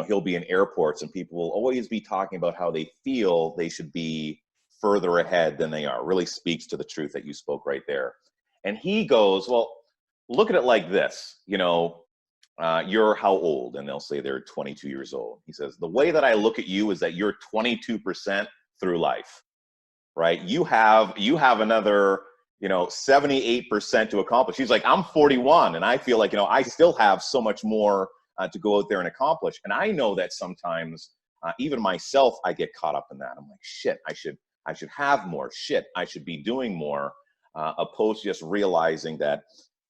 B: he'll be in airports, and people will always be talking about how they feel they should be further ahead than they are. Really speaks to the truth that you spoke right there. And he goes, well, look at it like this. You're how old? And they'll say they're 22 years old. He says, the way that I look at you is that you're 22% through life, right? You have another, 78% to accomplish. He's like, I'm 41 and I feel like, I still have so much more to go out there and accomplish. And I know that sometimes, even myself, I get caught up in that. I'm like, shit, I should have more. Shit, I should be doing more, opposed to just realizing that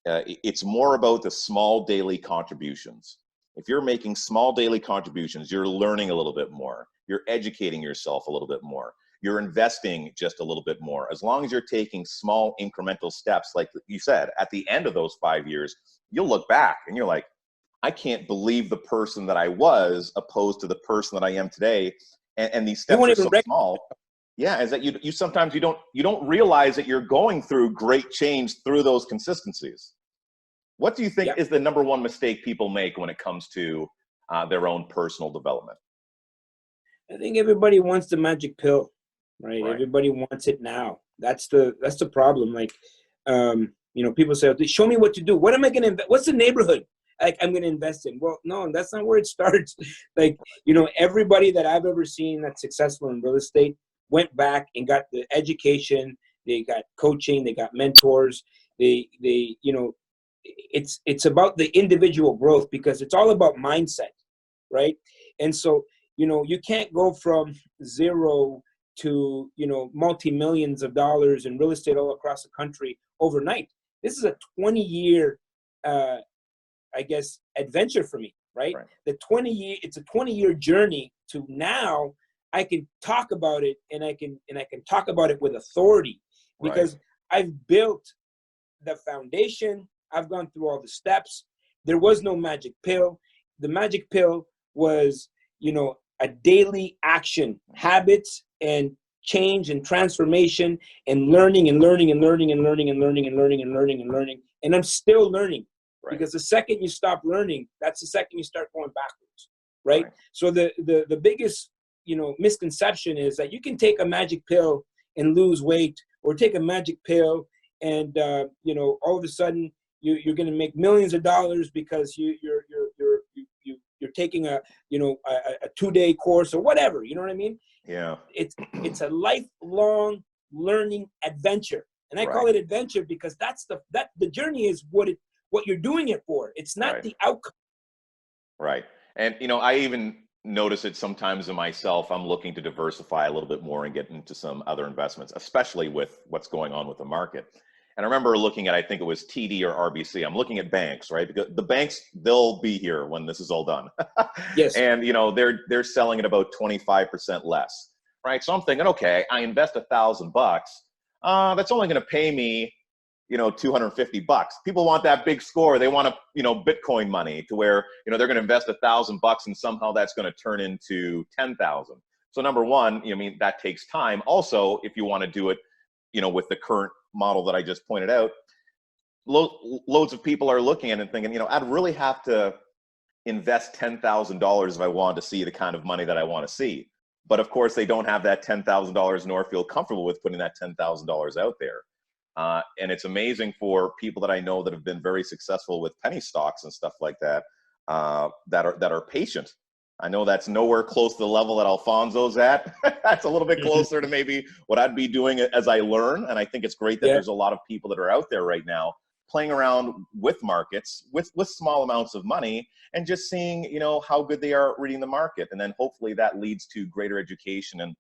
B: it's more about the small daily contributions. If you're making small daily contributions, you're learning a little bit more. You're educating yourself a little bit more. You're investing just a little bit more. As long as you're taking small incremental steps, like you said, at the end of those 5 years, you'll look back and you're like, I can't believe the person that I was opposed to the person that I am today. And these steps are so small. Yeah, is that you sometimes you don't realize that you're going through great change through those consistencies. What do you think is the number one mistake people make when it comes to their own personal development?
A: I think everybody wants the magic pill, right? Everybody wants it now. That's the problem. Like, people say, show me what to do. What am I going to invest? What's the neighborhood I'm going to invest in? Well, no, that's not where it starts. Like, everybody that I've ever seen that's successful in real estate went back and got the education. They got coaching. They got mentors. It's about the individual growth, because it's all about mindset, right? And so, you can't go from zero to, multi-millions of dollars in real estate all across the country overnight. This is a 20-year, adventure for me, right? It's a 20-year journey to now I can talk about it, and I can talk about it with authority, because I've built the foundation. I've gone through all the steps. There was no magic pill. The magic pill was, a daily action, habits, and change and transformation, and learning and learning and learning and learning and learning and learning and learning and learning. And I'm still learning, because the second you stop learning, that's the second you start going backwards, right? So the biggest, misconception is that you can take a magic pill and lose weight, or take a magic pill and all of a sudden you're going to make millions of dollars because you're taking a 2-day course or whatever. You know what I mean?
B: Yeah.
A: It's a lifelong learning adventure, and I call it adventure because the journey is what you're doing it for. It's not the outcome. Right.
B: And I even notice it sometimes in myself. I'm looking to diversify a little bit more and get into some other investments, especially with what's going on with the market. And I remember looking at, I think it was TD or RBC. I'm looking at banks, right? Because the banks, they'll be here when this is all done.
A: Yes.
B: And they're selling at about 25% less, right? So I'm thinking, okay, I invest $1,000. That's only going to pay me, $250. People want that big score. They want Bitcoin money, to where, they're going to invest $1,000 and somehow that's going to turn into 10,000. So number one, that takes time. Also, if you want to do it, with the current model that I just pointed out, loads of people are looking at it and thinking, I'd really have to invest $10,000 if I wanted to see the kind of money that I want to see. But of course, they don't have that $10,000 nor feel comfortable with putting that $10,000 out there. And it's amazing for people that I know that have been very successful with penny stocks and stuff like that, that are patient. I know that's nowhere close to the level that Alfonso's at. That's a little bit closer to maybe what I'd be doing as I learn. And I think it's great that there's a lot of people that are out there right now playing around with markets with small amounts of money, and just seeing, how good they are at reading the market. And then hopefully that leads to greater education and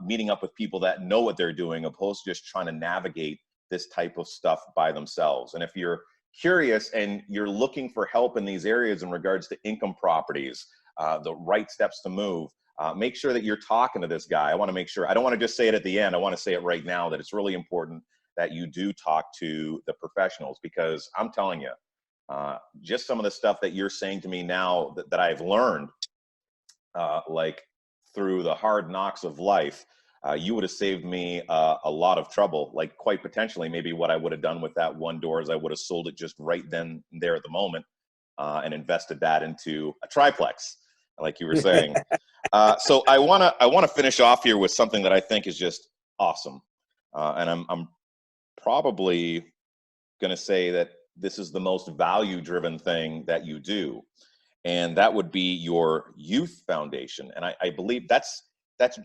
B: meeting up with people that know what they're doing, opposed to just trying to navigate this type of stuff by themselves. And if you're curious and you're looking for help in these areas in regards to income properties, the right steps to move, make sure that you're talking to this guy. I want to make sure, I don't want to just say it at the end. I want to say it right now, that it's really important that you do talk to the professionals, because I'm telling you, just some of the stuff that you're saying to me now that I've learned, like through the hard knocks of life, you would have saved me a lot of trouble. Like quite potentially, maybe what I would have done with that one door is I would have sold it just right then and there at the moment, and invested that into a triplex, like you were saying. So I wanna finish off here with something that I think is just awesome, and I'm probably gonna say that this is the most value-driven thing that you do, and that would be your youth foundation. And I believe that's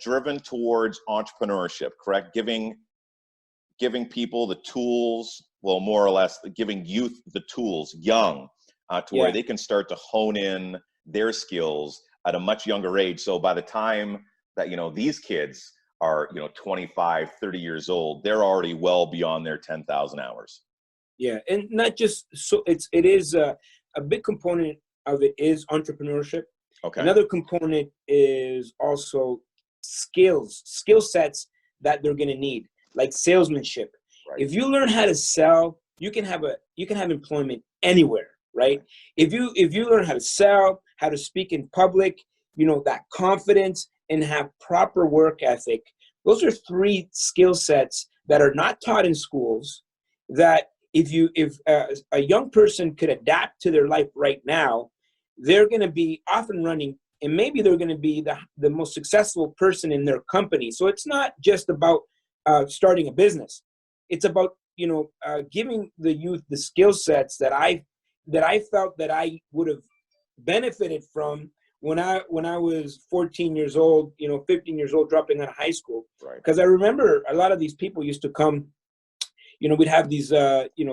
B: driven towards entrepreneurship, correct? Giving people the tools, well, more or less, giving youth the tools, young, to where they can start to hone in their skills at a much younger age. So by the time that, these kids are, 25, 30 years old, they're already well beyond their 10,000 hours.
A: Yeah. And not just, so it is a big component of it is entrepreneurship.
B: Okay.
A: Another component is also skill sets that they're going to need, like salesmanship. Right. If you learn how to sell, you can have employment anywhere, right? If you learn how to sell, how to speak in public, that confidence, and have proper work ethic, those are 3 skill sets that are not taught in schools, that if a young person could adapt to their life right now, they're going to be off and running, and maybe they're going to be the most successful person in their company. So it's not just about starting a business. It's about, giving the youth the skill sets that I felt that I would have benefited from when I was 14 years old, 15 years old, dropping out of high school.
B: Right.
A: Because I remember a lot of these people used to come, we'd have these,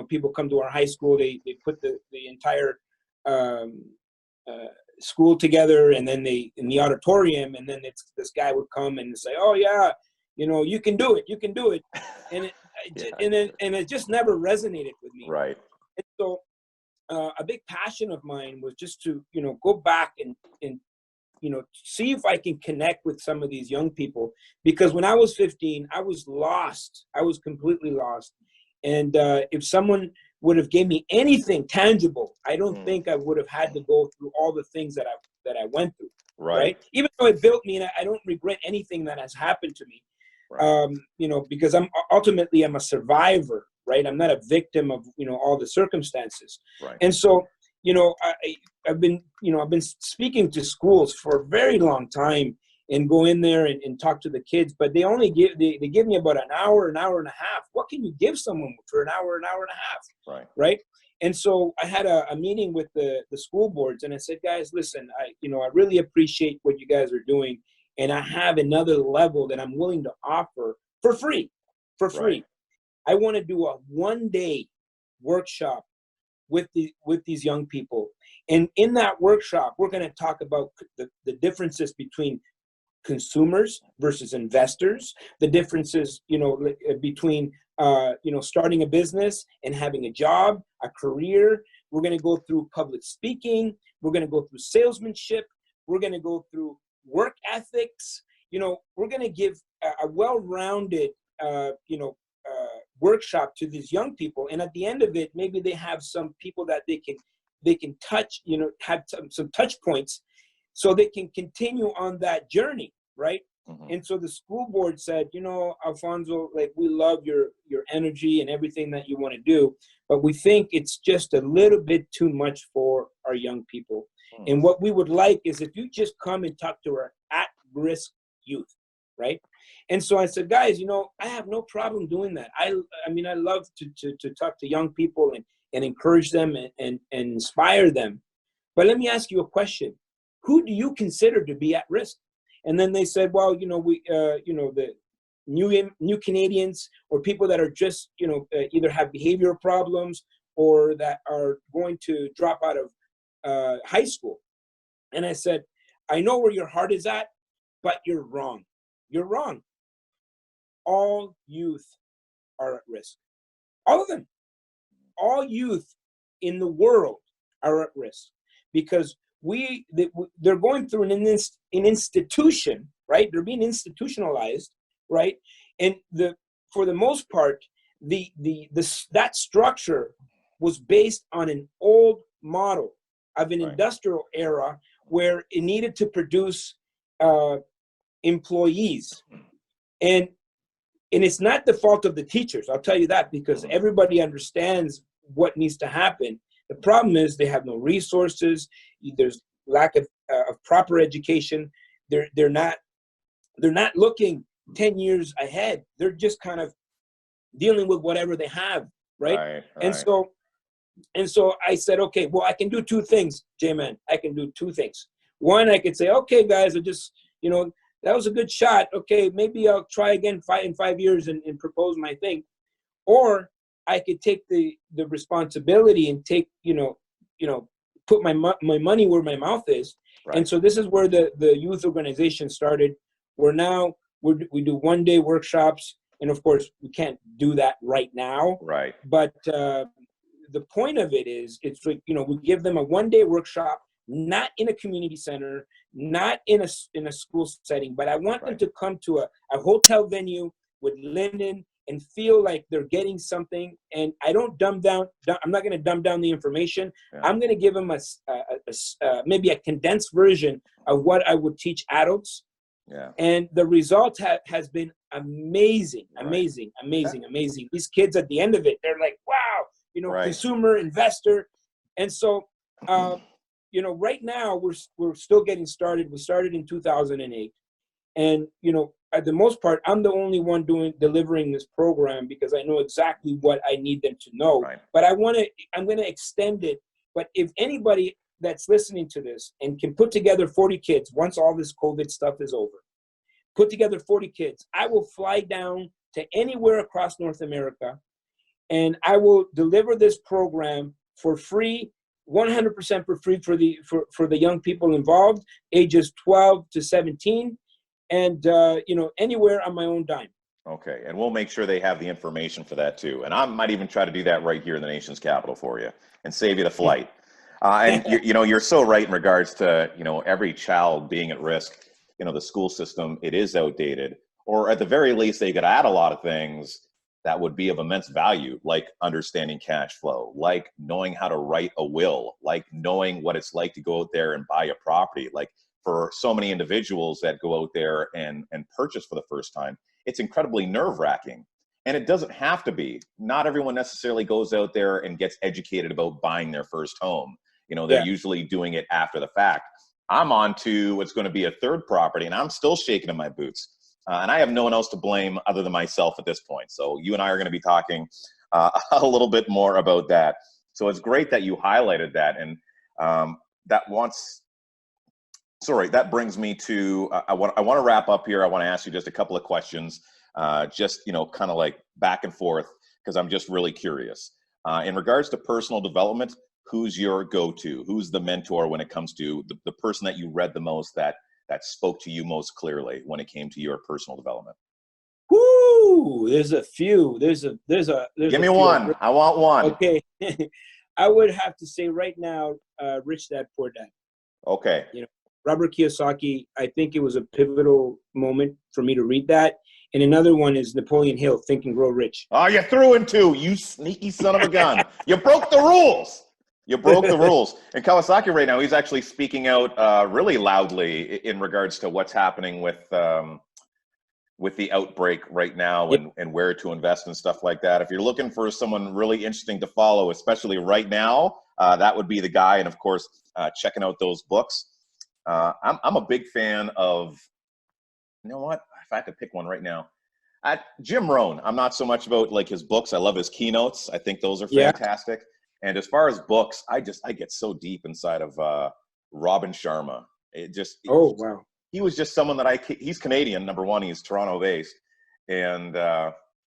A: people come to our high school. They put the entire school together, and then in the auditorium, and then this guy would come and say, "Oh yeah, you can do it, and it just never resonated with me.
B: Right.
A: And so a big passion of mine was just to go back and see if I can connect with some of these young people, because when I was 15, I was lost. I was completely lost, and if someone would have gave me anything tangible, I don't think I would have had to go through all the things that I went through. Right. Even though it built me, and I don't regret anything that has happened to me. Right. Because I'm a survivor. Right. I'm not a victim of all the circumstances. Right. And so I've been speaking to schools for a very long time, and go in there and talk to the kids, but they only give me about an hour and a half. What can you give someone for an hour and a half? Right. Right. And so I had a meeting with the school boards, and I said, guys, listen, I really appreciate what you guys are doing, and I have another level that I'm willing to offer for free. Right. I want to do a 1-day workshop with these young people, and in that workshop, we're going to talk about the differences between consumers versus investors, the differences, between, starting a business and having a job, a career. We're going to go through public speaking. We're going to go through salesmanship. We're going to go through work ethics. We're going to give a well-rounded, workshop to these young people. And at the end of it, maybe they have some people that they can touch, have some touch points, so they can continue on that journey, right? Mm-hmm. And so the school board said, Alfonso, like, we love your energy and everything that you want to do, but we think it's just a little bit too much for our young people. Mm-hmm. And what we would like is if you just come and talk to our at-risk youth, right? And so I said, guys, I have no problem doing that. I love to talk to young people and encourage them and inspire them. But let me ask you a question. Who do you consider to be at risk? And then they said, well, the new Canadians, or people that are just, either have behavioral problems or that are going to drop out of high school. And I said, I know where your heart is at, but you're wrong. You're wrong. All youth are at risk. All of them. All youth in the world are at risk, because they're going through an institution, right? They're being institutionalized, right? And for the most part, that structure was based on an old model of an
B: Right.
A: industrial era where it needed to produce employees. And it's not the fault of the teachers, I'll tell you that, because everybody understands what needs to happen. The problem is they have no resources. There's lack of proper education. They're not looking 10 years ahead. They're just kind of dealing with whatever they have, right? And so I said, okay, well, I can do two things, J-Man. I can do two things. One, I could say, okay, guys, I just, that was a good shot. Okay, maybe I'll try again in 5 years and propose my thing. Or I could take the responsibility and take, put my money where my mouth is. Right. And so this is where the youth organization started. Where now we do one-day workshops. And of course, we can't do that right now.
B: Right.
A: But the point of it is, it's like, we give them a one-day workshop, not in a community center, not in a school setting, but I want them to come to a hotel venue with linen and feel like they're getting something. And I don't I'm not going to dumb down the information. Yeah. I'm going to give them maybe a condensed version of what I would teach adults.
B: Yeah.
A: And the result has been amazing. These kids at the end of it, they're like, wow, consumer, investor. And so, right now we're still getting started. We started in 2008. And, at the most part, I'm the only one delivering this program because I know exactly what I need them to know. Right. But I'm going to extend it. But if anybody that's listening to this and can put together 40 kids, once all this COVID stuff is over, put together 40 kids, I will fly down to anywhere across North America and I will deliver this program for free, 100% for free for the young people involved, ages 12 to 17, and anywhere on my own dime.
B: Okay, and we'll make sure they have the information for that too. And I might even try to do that right here in the nation's capital for you and save you the flight. And you're so right in regards to every child being at risk. The school system, it is outdated, or at the very least, they could add a lot of things that would be of immense value, like understanding cash flow, like knowing how to write a will, like knowing what it's like to go out there and buy a property. Like for so many individuals that go out there and purchase for the first time, it's incredibly nerve-wracking. And it doesn't have to be. Not everyone necessarily goes out there and gets educated about buying their first home. They're usually doing it after the fact. I'm on to what's going to be a third property, and I'm still shaking in my boots. And I have no one else to blame other than myself at this point. So you and I are going to be talking a little bit more about that. So it's great that you highlighted that. And that brings me to, I want to wrap up here. I want to ask you just a couple of questions, just, kind of like back and forth, because I'm just really curious. In regards to personal development, who's your go-to? Who's the mentor when it comes to the person that you read the most that spoke to you most clearly when it came to your personal development?
A: Woo! There's a few. There's
B: Give me one. I want one.
A: Okay. I would have to say right now, Rich Dad, Poor Dad.
B: Okay.
A: Robert Kiyosaki, I think it was a pivotal moment for me to read that. And another one is Napoleon Hill, Think and Grow Rich.
B: Oh, you threw in two, you sneaky son of a gun. You broke the rules. You broke the rules. And Kawasaki right now, he's actually speaking out really loudly in regards to what's happening with the outbreak right now and where to invest and stuff like that. If you're looking for someone really interesting to follow, especially right now, that would be the guy. And of course, checking out those books. I'm a big fan of, you know what? If I had to pick one right now, Jim Rohn. I'm not so much about like his books. I love his keynotes. I think those are fantastic. And as far as books, I get so deep inside of Robin Sharma. Wow. He was just someone that he's Canadian, number one, he's Toronto based. And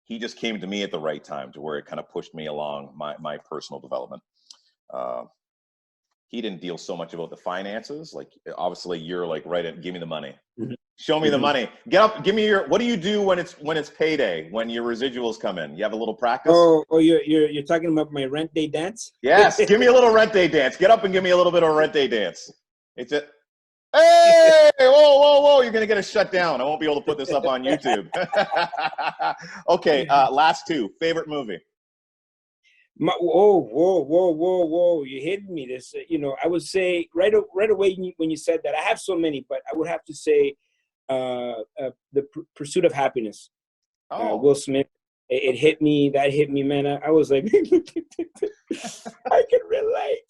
B: he just came to me at the right time to where it kind of pushed me along my personal development. He didn't deal so much about the finances. Like obviously you're like, give me the money. Mm-hmm. Show me the money. Get up, give me what do you do when it's payday, when your residuals come in? You have a little practice?
A: Oh, you're talking about my rent day dance?
B: Yes, give me a little rent day dance. Get up and give me a little bit of a rent day dance. It's it. Hey, whoa. You're going to get us shut down. I won't be able to put this up on YouTube. Okay, last two. Favorite movie?
A: Whoa. You're hitting me. This, I would say right away when you said that, I have so many, but I would have to say The Pursuit of Happiness. Will Smith. It hit me. That hit me, man. I was like, I can relate.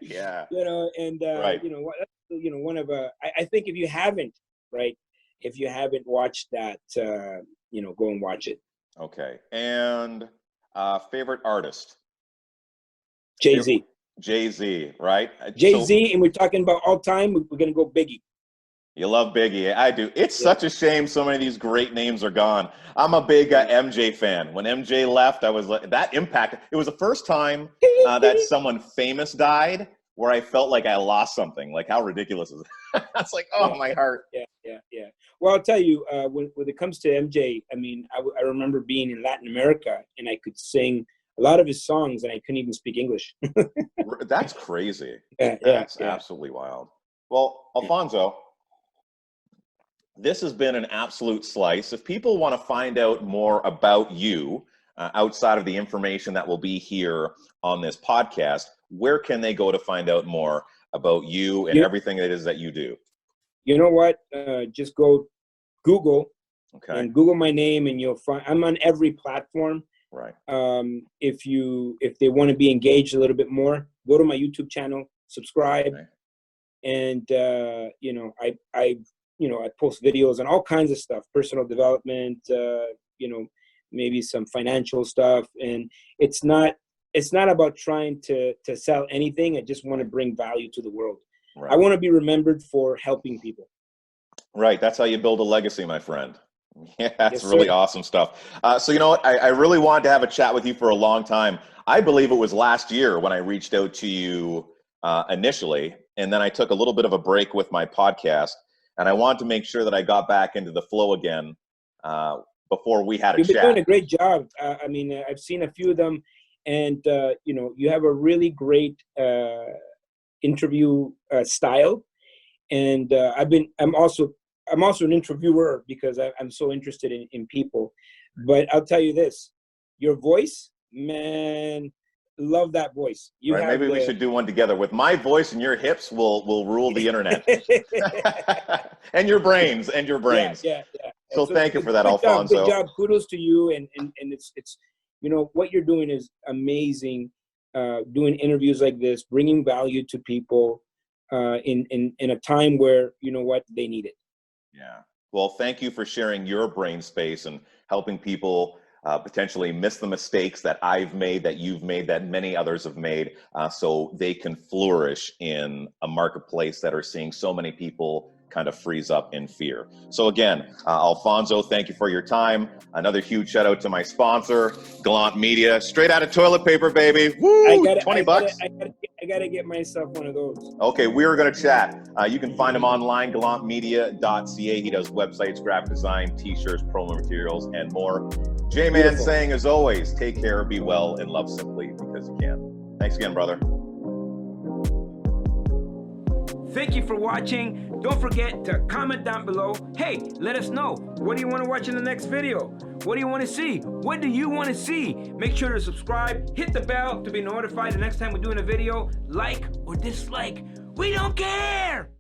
B: Yeah.
A: Right. One of I think if you haven't watched that, go and watch it.
B: Okay. And favorite artist?
A: Jay-Z.
B: Jay-Z, right?
A: Jay-Z, and we're talking about all time. We're gonna go Biggie.
B: You love Biggie. I do. It's such a shame so many of these great names are gone. I'm a big MJ fan. When MJ left, I was like, that impacted. It was the first time that someone famous died where I felt like I lost something. Like, how ridiculous is it? It's like, my heart.
A: Yeah. Well, I'll tell you, when it comes to MJ, I mean, I remember being in Latin America, and I could sing a lot of his songs, and I couldn't even speak English.
B: That's crazy.
A: That's
B: absolutely wild. Well, Alfonso, this has been an absolute slice. If people want to find out more about you outside of the information that will be here on this podcast, where can they go to find out more about you and everything it is that you do?
A: You know what? Just go Google
B: and
A: Google my name, and you'll find I'm on every platform.
B: Right.
A: If they want to be engaged a little bit more, go to my YouTube channel, subscribe, and I post videos and all kinds of stuff, personal development, maybe some financial stuff. And it's not about trying to sell anything. I just want to bring value to the world. Right. I want to be remembered for helping people.
B: Right. That's how you build a legacy, my friend. Yeah, that's really awesome stuff. So you know what? I really wanted to have a chat with you for a long time. I believe it was last year when I reached out to you initially, and then I took a little bit of a break with my podcast. And I wanted to make sure that I got back into the flow again before we had a chat.
A: You've been doing a great job. I mean, I've seen a few of them, and you have a really great interview style. And I'm also an interviewer because I'm so interested in people. But I'll tell you this: your voice, man. Love that voice.
B: Maybe we should do one together. With my voice and your hips, we'll rule the internet. and your brains.
A: Yeah.
B: So thank you for that, Alfonso.
A: Good job. Kudos to you. And it's what you're doing is amazing. Doing interviews like this, bringing value to people in a time where they need it.
B: Yeah. Well, thank you for sharing your brain space and helping people potentially miss the mistakes that I've made, that you've made, that many others have made, so they can flourish in a marketplace that are seeing so many people kind of freeze up in fear. So again, Alfonso, thank you for your time. Another huge shout out to my sponsor, Gallant Media. Straight out of toilet paper, baby. Woo! $20.
A: I gotta get myself one of those.
B: Okay, we are gonna chat. You can find him online, gallantmedia.ca. He does websites, graphic design, t-shirts, promo materials, and more. J-Man saying, as always, take care, be well, and love simply because you can. Thanks again, brother.
A: Thank you for watching. Don't forget to comment down below. Hey, let us know. What do you want to watch in the next video? What do you want to see? What do you want to see? Make sure to subscribe. Hit the bell to be notified the next time we're doing a video. Like or dislike. We don't care.